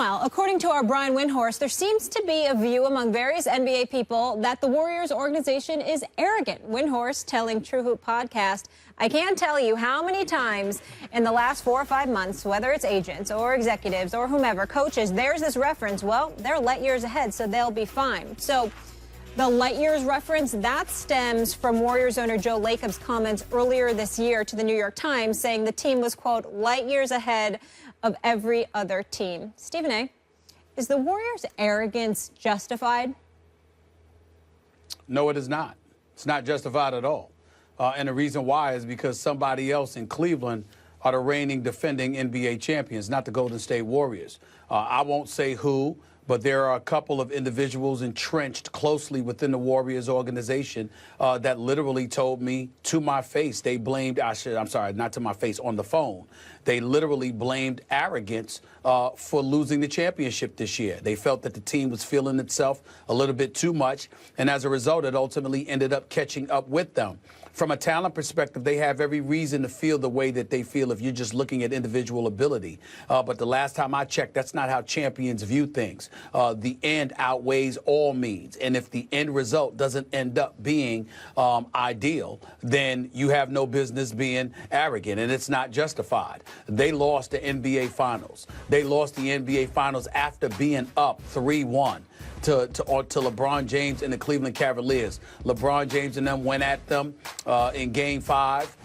Meanwhile, according to our Brian Windhorst, there seems to be a view among various NBA people that the Warriors organization is arrogant. Windhorst telling True Hoop podcast, I can't tell you how many times in the last 4 or 5 months, whether it's agents or executives or whomever, coaches, there's this reference, well, they're light years ahead, so they'll be fine. So the light years reference, that stems from Warriors owner Joe Lacob's comments earlier this year to the New York Times saying the team was, quote, light years ahead of every other team. Stephen A., is the Warriors' arrogance justified? No, it is not. It's not justified at all. And the reason why is because somebody else in Cleveland are the reigning defending NBA champions, not the Golden State Warriors. I won't say who, but there are a couple of individuals entrenched closely within the Warriors organization that literally told me to my face, they blamed, I'm sorry, not to my face, on the phone. They literally blamed arrogance for losing the championship this year. They felt that the team was feeling itself a little bit too much, and as a result, it ultimately ended up catching up with them. From a talent perspective, they have every reason to feel the way that they feel if you're just looking at individual ability. But the last time I checked, that's not how champions view things. The end outweighs all means. And if the end result doesn't end up being ideal, then you have no business being arrogant, and it's not justified. They lost the NBA Finals. They lost the NBA Finals after being up 3-1. To LeBron James and the Cleveland Cavaliers. LeBron James and them went at them in Game 5.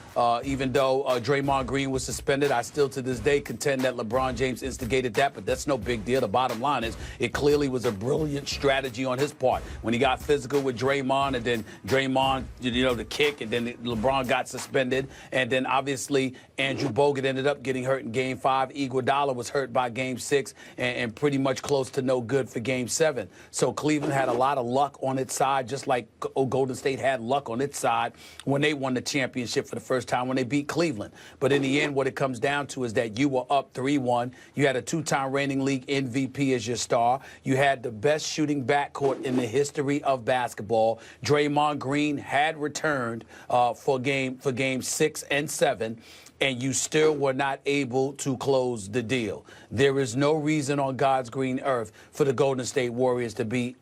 Even though Draymond Green was suspended, I still to this day contend that LeBron James instigated that, but that's no big deal. The bottom line is it clearly was a brilliant strategy on his part. When he got physical with Draymond, and then Draymond, the kick, and then LeBron got suspended, and then obviously Andrew Bogut ended up getting hurt in Game 5. Iguodala was hurt by Game 6 and pretty much close to no good for Game 7. So Cleveland had a lot of luck on its side, just like Golden State had luck on its side when they won the championship for the first time when they beat Cleveland. But in the end, what it comes down to is that you were up 3-1. You had a 2-time reigning league MVP as your star. You had the best shooting backcourt in the history of basketball. Draymond Green had returned for game 6 and 7. And you still were not able to close the deal. There is no reason on God's green earth for the Golden State Warriors to be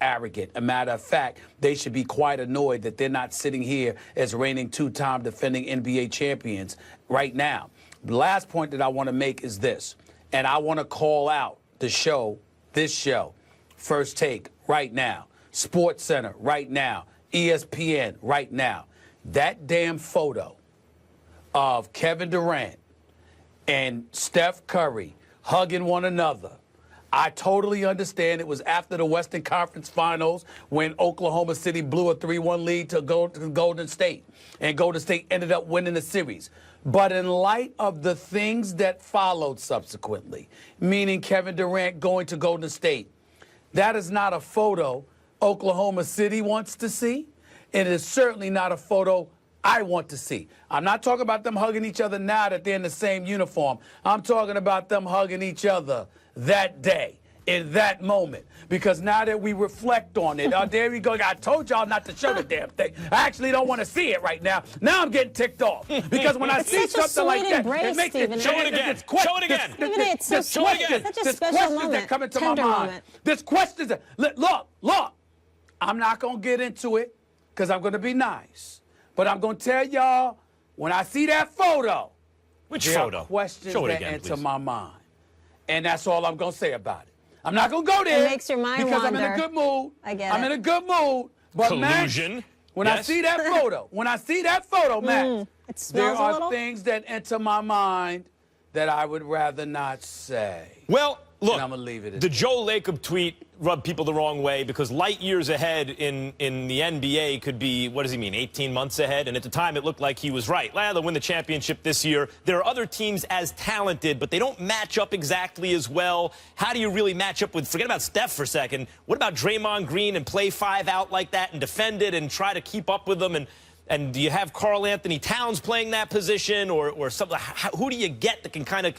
arrogant. A matter of fact, they should be quite annoyed that they're not sitting here as reigning 2-time defending NBA champions right now. The last point that I want to make is this, and I want to call out this show, First Take right now, Sports Center right now, ESPN right now. That damn photo of Kevin Durant and Steph Curry hugging one another. I totally understand it was after the Western Conference Finals when Oklahoma City blew a 3-1 lead to Golden State, and Golden State ended up winning the series. But in light of the things that followed subsequently, meaning Kevin Durant going to Golden State, that is not a photo Oklahoma City wants to see. It is certainly not a photo I want to see. I'm not talking about them hugging each other now that they're in the same uniform. I'm talking about them hugging each other that day, in that moment. Because now that we reflect on it, there we go. I told y'all not to show the damn thing. I actually don't want to see it right now. Now I'm getting ticked off. Because when I see something like that, it makes it show it again. Show it again. It's so sweet. It's such a special moment. That come into my mind. There's questions that, look, I'm not going to get into it because I'm going to be nice. But I'm going to tell y'all, when I see that photo, which there photo? Are questions Show it that again, enter please. my mind. And that's all I'm going to say about it. I'm not going to go there. It makes your mind because wander. I'm in a good mood. I get I'm it. in a good mood. But Collusion. Max, when Yes. I see that photo, Max, it smells there a are little? things that enter my mind that I would rather not say. Well, look, And I'm gonna leave it at the that. Joe Lacob tweet rubbed people the wrong way because light years ahead in the NBA could be, what does he mean, 18 months ahead? And at the time, it looked like he was right. Well, they'll win the championship this year. There are other teams as talented, but they don't match up exactly as well. How do you really match up with, forget about Steph for a second, what about Draymond Green and play 5 out like that and defend it and try to keep up with them? And do you have Karl Anthony Towns playing that position or something? Who do you get that can kind of...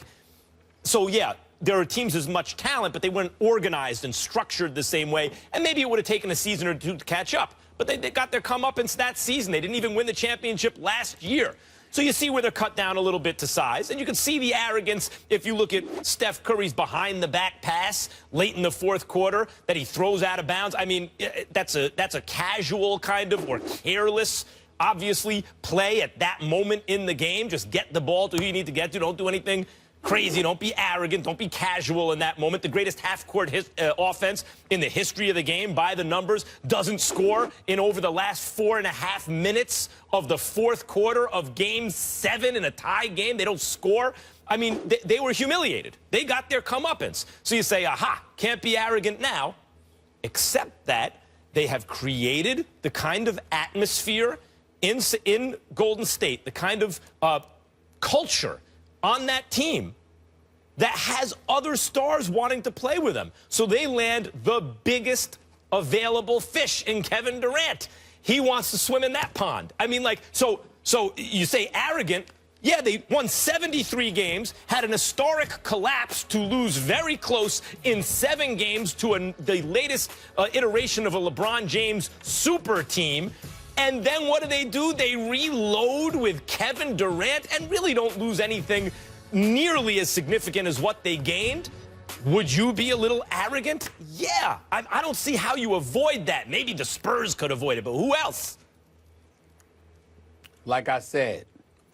So, yeah, there are teams with much talent, but they weren't organized and structured the same way. And maybe it would have taken a season or two to catch up. But they got their comeuppance that season. They didn't even win the championship last year. So you see where they're cut down a little bit to size. And you can see the arrogance if you look at Steph Curry's behind-the-back pass late in the fourth quarter that he throws out of bounds. I mean, that's a casual kind of or careless, obviously, play at that moment in the game. Just get the ball to who you need to get to. Don't do anything crazy. Don't be arrogant. Don't be casual in that moment. The greatest half-court offense in the history of the game by the numbers doesn't score in over the last 4.5 minutes of the fourth quarter of Game 7 in a tie game. They don't score. I mean, they were humiliated. They got their comeuppance. So you say, aha, can't be arrogant now, except that they have created the kind of atmosphere in Golden State, the kind of culture on that team that has other stars wanting to play with them. So they land the biggest available fish in Kevin Durant. He wants to swim in that pond. I mean, like, so you say arrogant. Yeah, they won 73 games, had an historic collapse to lose very close in 7 games to the latest iteration of a LeBron James super team. And then what do? They reload with Kevin Durant and really don't lose anything nearly as significant as what they gained. Would you be a little arrogant? Yeah. I don't see how you avoid that. Maybe the Spurs could avoid it, but who else? Like I said,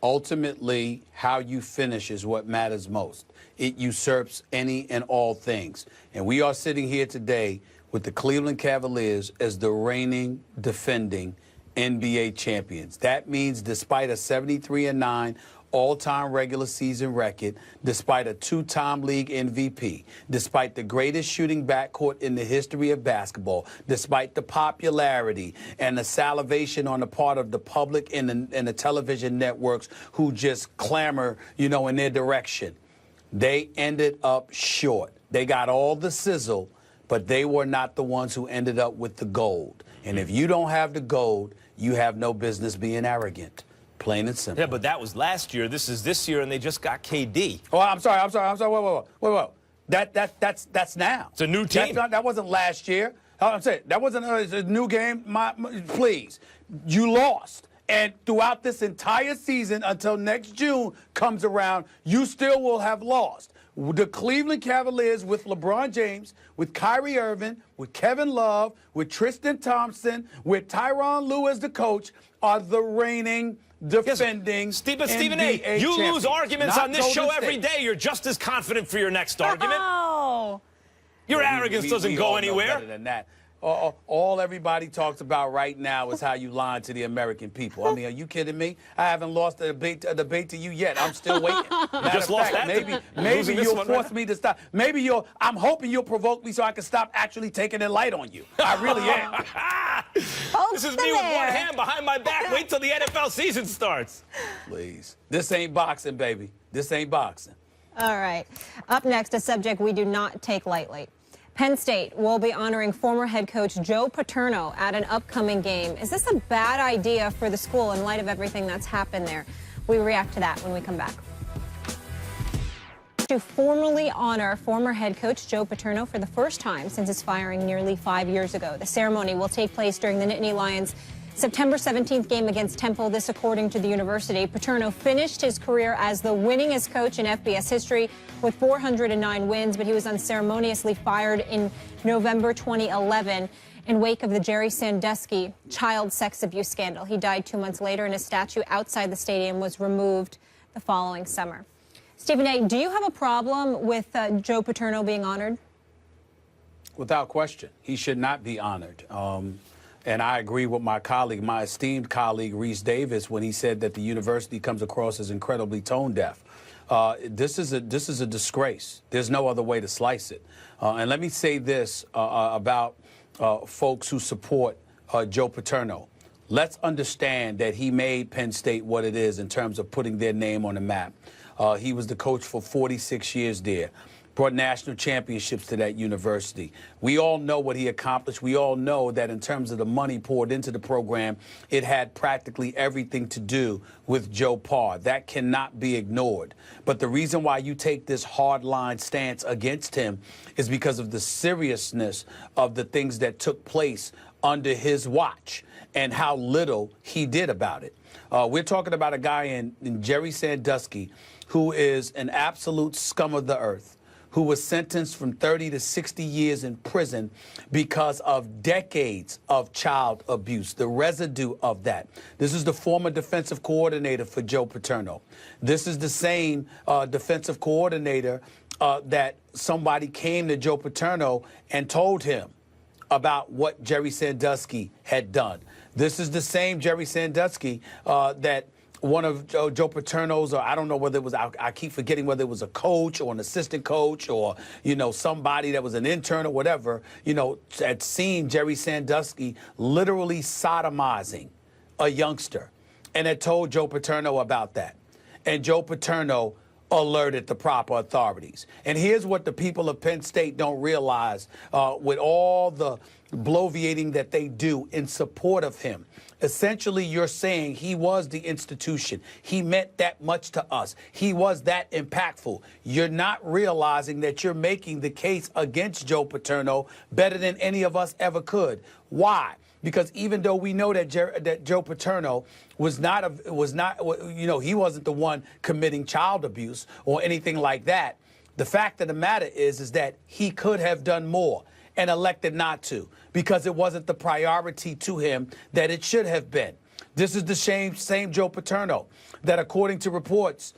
ultimately, how you finish is what matters most. It usurps any and all things. And we are sitting here today with the Cleveland Cavaliers as the reigning, defending NBA champions. That means despite a 73-9 all-time regular season record, despite a 2-time league MVP, despite the greatest shooting backcourt in the history of basketball, despite the popularity and the salivation on the part of the public and the television networks who just clamor, in their direction, they ended up short. They got all the sizzle, but they were not the ones who ended up with the gold. And if you don't have the gold, you have no business being arrogant. Plain and simple. Yeah, but that was last year. This is this year, and they just got KD. Oh, I'm sorry. Wait. That's now. It's a new team. That wasn't last year. I'm saying that wasn't a new game. Please, you lost. And throughout this entire season, until next June comes around, you still will have lost. The Cleveland Cavaliers with LeBron James, with Kyrie Irving, with Kevin Love, with Tristan Thompson, with Tyronn Lue as the coach, are the reigning, defending Stephen NBA A., you champions. lose arguments Not on this show Golden every State. day. You're just as confident for your next argument. Oh. Your arrogance doesn't go all know anywhere. better than that. All everybody talks about right now is how you lying to the American people. I mean, are you kidding me? I haven't lost a debate to you yet. I'm still waiting. just lost that. Maybe Losing this you'll one force right me to stop. I'm hoping you'll provoke me so I can stop actually taking a light on you. I really am. This is me with one hand behind my back. Wait till the NFL season starts. Please. This ain't boxing, baby. This ain't boxing. All right. Up next, a subject we do not take lightly. Penn State will be honoring former head coach Joe Paterno at an upcoming game. Is this a bad idea for the school in light of everything that's happened there? We react to that when we come back. To formally honor former head coach Joe Paterno for the first time since his firing nearly 5 years ago. The ceremony will take place during the Nittany Lions' September 17th game against Temple. This according to the university. Paterno finished his career as the winningest coach in FBS history with 409 wins, but he was unceremoniously fired in November 2011 in wake of the Jerry Sandusky child sex abuse scandal. He died 2 months later, and a statue outside the stadium was removed the following summer. Stephen A., do you have a problem with Joe Paterno being honored? Without question. He should not be honored. And I agree with my colleague, my esteemed colleague, Reese Davis, when he said that the university comes across as incredibly tone deaf. This is a disgrace. There's no other way to slice it. And let me say this about folks who support Joe Paterno. Let's understand that he made Penn State what it is in terms of putting their name on the map. He was the coach for 46 years there. Brought national championships to that university. We all know what he accomplished. We all know that in terms of the money poured into the program, it had practically everything to do with Joe Pa. That cannot be ignored. But the reason why you take this hardline stance against him is because of the seriousness of the things that took place under his watch and how little he did about it. We're talking about a guy in Jerry Sandusky who is an absolute scum of the earth, who was sentenced from 30 to 60 years in prison because of decades of child abuse, the residue of that. This is the former defensive coordinator for Joe Paterno. This is the same defensive coordinator that somebody came to Joe Paterno and told him about what Jerry Sandusky had done. This is the same Jerry Sandusky that one of Joe Paterno's, or I don't know whether it was, I keep forgetting whether it was a coach or an assistant coach or, somebody that was an intern or whatever, had seen Jerry Sandusky literally sodomizing a youngster and had told Joe Paterno about that. And Joe Paterno alerted the proper authorities. And here's what the people of Penn State don't realize with all the bloviating that they do in support of him. Essentially, you're saying he was the institution. He meant that much to us. He was that impactful. You're not realizing that you're making the case against Joe Paterno better than any of us ever could. Why? Because even though we know that Joe Paterno he wasn't the one committing child abuse or anything like that, the fact of the matter is that he could have done more and elected not to because it wasn't the priority to him that it should have been. This is the same Joe Paterno that, according to reports,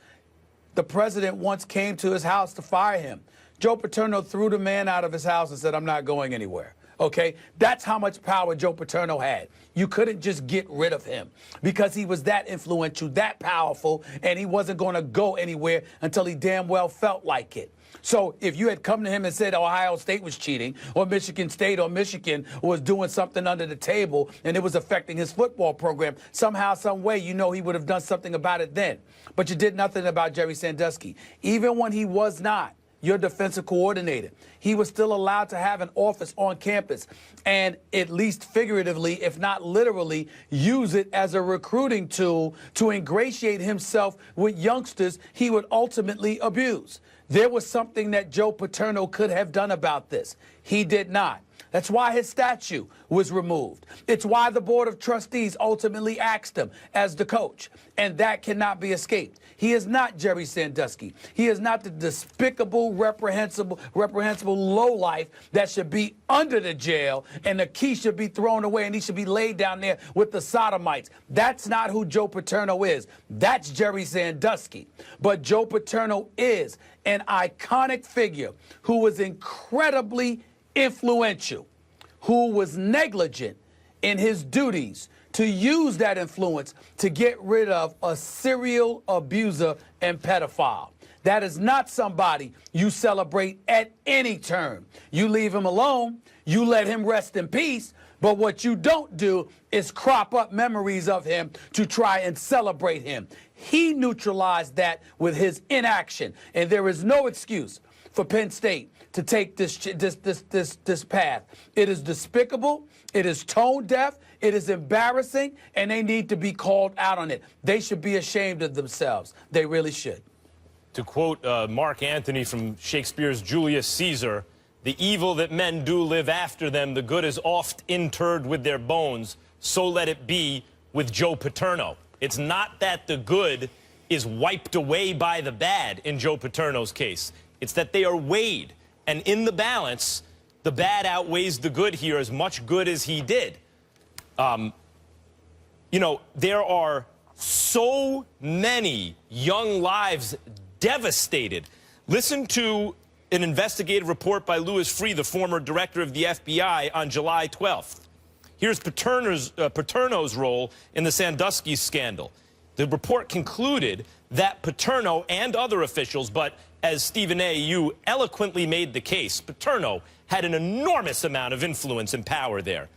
the president once came to his house to fire him. Joe Paterno threw the man out of his house and said, "I'm not going anywhere." Okay, that's how much power Joe Paterno had. You couldn't just get rid of him because he was that influential, that powerful, and he wasn't going to go anywhere until he damn well felt like it. So if you had come to him and said Ohio State was cheating or Michigan State or Michigan was doing something under the table and it was affecting his football program, somehow, some way, he would have done something about it then. But you did nothing about Jerry Sandusky. Even when he was not your defensive coordinator, he was still allowed to have an office on campus and, at least figuratively, if not literally, use it as a recruiting tool to ingratiate himself with youngsters he would ultimately abuse. There was something that Joe Paterno could have done about this. He did not. That's why his statue was removed. It's why the Board of Trustees ultimately axed him as the coach. And that cannot be escaped. He is not Jerry Sandusky. He is not the despicable, reprehensible lowlife that should be under the jail and the key should be thrown away and he should be laid down there with the sodomites. That's not who Joe Paterno is. That's Jerry Sandusky. But Joe Paterno is an iconic figure who was incredibly influential, who was negligent in his duties to use that influence to get rid of a serial abuser and pedophile. That is not somebody you celebrate at any turn. You leave him alone, you let him rest in peace, but what you don't do is crop up memories of him to try and celebrate him. He neutralized that with his inaction, and there is no excuse for Penn State to take this path. It is despicable, it is tone deaf, it is embarrassing, and they need to be called out on it. They should be ashamed of themselves. They really should. To quote Mark Antony from Shakespeare's Julius Caesar, "The evil that men do live after them, the good is oft interred with their bones. So let it be with Joe Paterno." It's not that the good is wiped away by the bad in Joe Paterno's case. It's that they are weighed. And in the balance, the bad outweighs the good here, as much good as he did. There are so many young lives devastated. Listen to an investigative report by Louis Freeh, the former director of the FBI, on July 12th. Here's Paterno's role in the Sandusky scandal. The report concluded that Paterno and other officials, but as Stephen A., you eloquently made the case, Paterno had an enormous amount of influence and power there.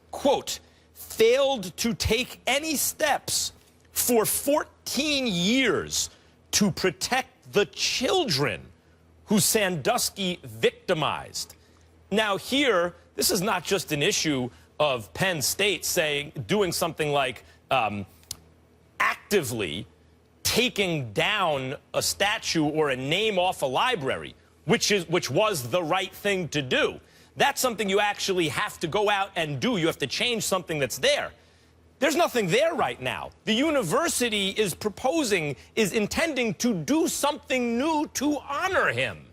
Quote, failed to take any steps for 14 years to protect the children who Sandusky victimized. Now here, this is not just an issue of Penn State doing something like actively taking down a statue or a name off a library, which was the right thing to do. That's something you actually have to go out and do. You have to change something that's there. There's nothing there right now. The university is intending to do something new to honor him.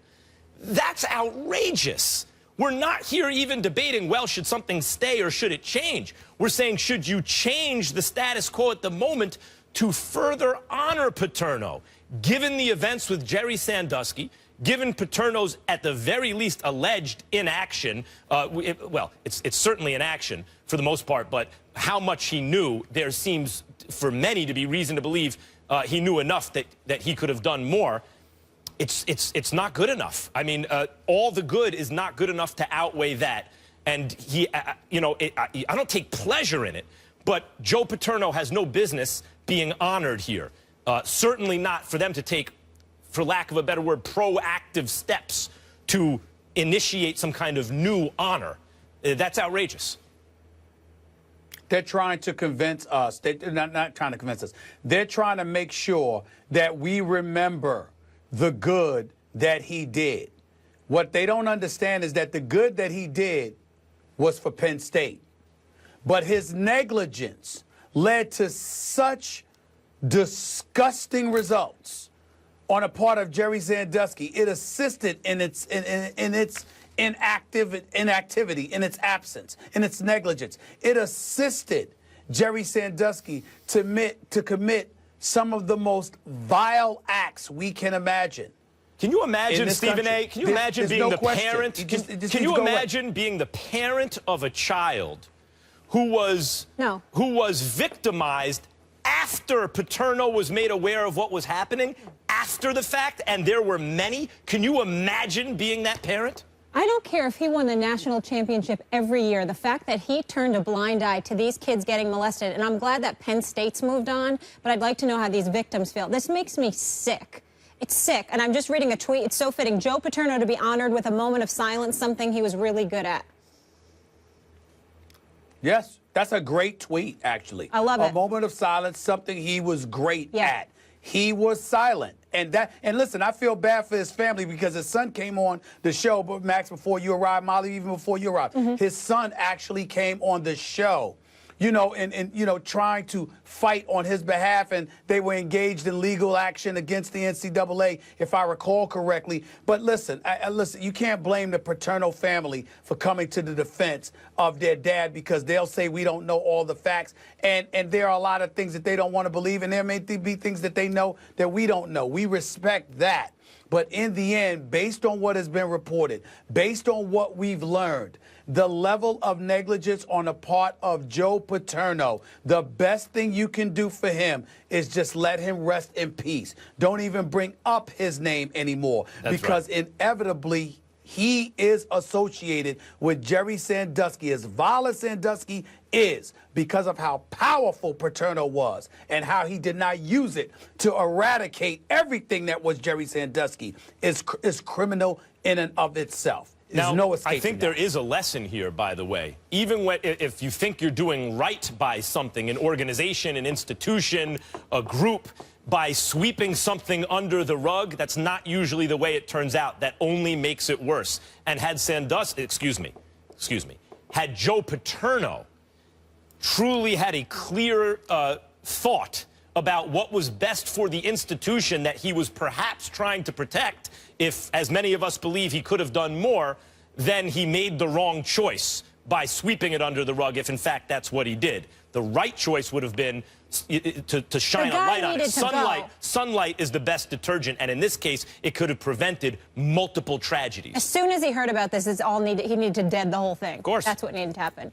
That's outrageous. We're not here even debating, well, should something stay or should it change? We're saying, should you change the status quo at the moment to further honor Paterno? Given the events with Jerry Sandusky, given Paterno's, at the very least, alleged inaction, well, it's certainly inaction for the most part, but how much he knew, there seems for many to be reason to believe he knew enough that he could have done more. It's not good enough. I mean, all the good is not good enough to outweigh that. And he, you know, I don't take pleasure in it, but Joe Paterno has no business being honored here. Certainly not for them to take, for lack of a better word, proactive steps to initiate some kind of new honor. That's outrageous. They're trying to convince us. They're not trying to convince us. They're trying to make sure that we remember the good that he did. What they don't understand is that the good that he did was for Penn State. But his negligence led to such disgusting results on a part of Jerry Sandusky. It assisted in its inactivity, in its absence, in its negligence. It assisted Jerry Sandusky to commit some of the most vile acts we can imagine. Can you imagine, Stephen A., can you imagine being the parent? Can you imagine being the parent of a child who was victimized after Paterno was made aware of what was happening, after the fact, and there were many? Can you imagine being that parent? I don't care if he won the national championship every year. The fact that he turned a blind eye to these kids getting molested, and I'm glad that Penn State's moved on, but I'd like to know how these victims feel. This makes me sick. It's sick, and I'm just reading a tweet. It's so fitting. Joe Paterno to be honored with a moment of silence, something he was really good at. Yes, that's a great tweet, actually. I love it. A moment of silence, something he was great at. He was silent. And listen, I feel bad for his family because his son came on the show, but Max, before you arrived, Molly, even before you arrived, his son actually came on the show, you know, and you know, trying to fight on his behalf, and they were engaged in legal action against the NCAA, if I recall correctly. But listen, listen, you can't blame the Paterno family for coming to the defense of their dad, because they'll say we don't know all the facts, and there are a lot of things that they don't want to believe, and there may be things that they know that we don't know. We respect that. But in the end, based on what has been reported, based on what we've learned, the level of negligence on the part of Joe Paterno, the best thing you can do for him is just let him rest in peace. Don't even bring up his name anymore. That's because right. Inevitably, he is associated with Jerry Sandusky, as vile as Sandusky is, because of how powerful Paterno was and how he did not use it to eradicate everything that was Jerry Sandusky is criminal in and of itself. Now, no escape. I think there is a lesson here, by the way. Even if you think you're doing right by something, an organization, an institution, a group, by sweeping something under the rug, that's not usually the way it turns out. That only makes it worse. And had had Joe Paterno truly had a clear thought about what was best for the institution that he was perhaps trying to protect, if, as many of us believe, he could have done more, then he made the wrong choice by sweeping it under the rug, if in fact that's what he did. The right choice would have been to shine a light on it. Sunlight is the best detergent, and in this case, it could have prevented multiple tragedies. As soon as he heard about this, he needed to dead the whole thing. Of course. That's what needed to happen.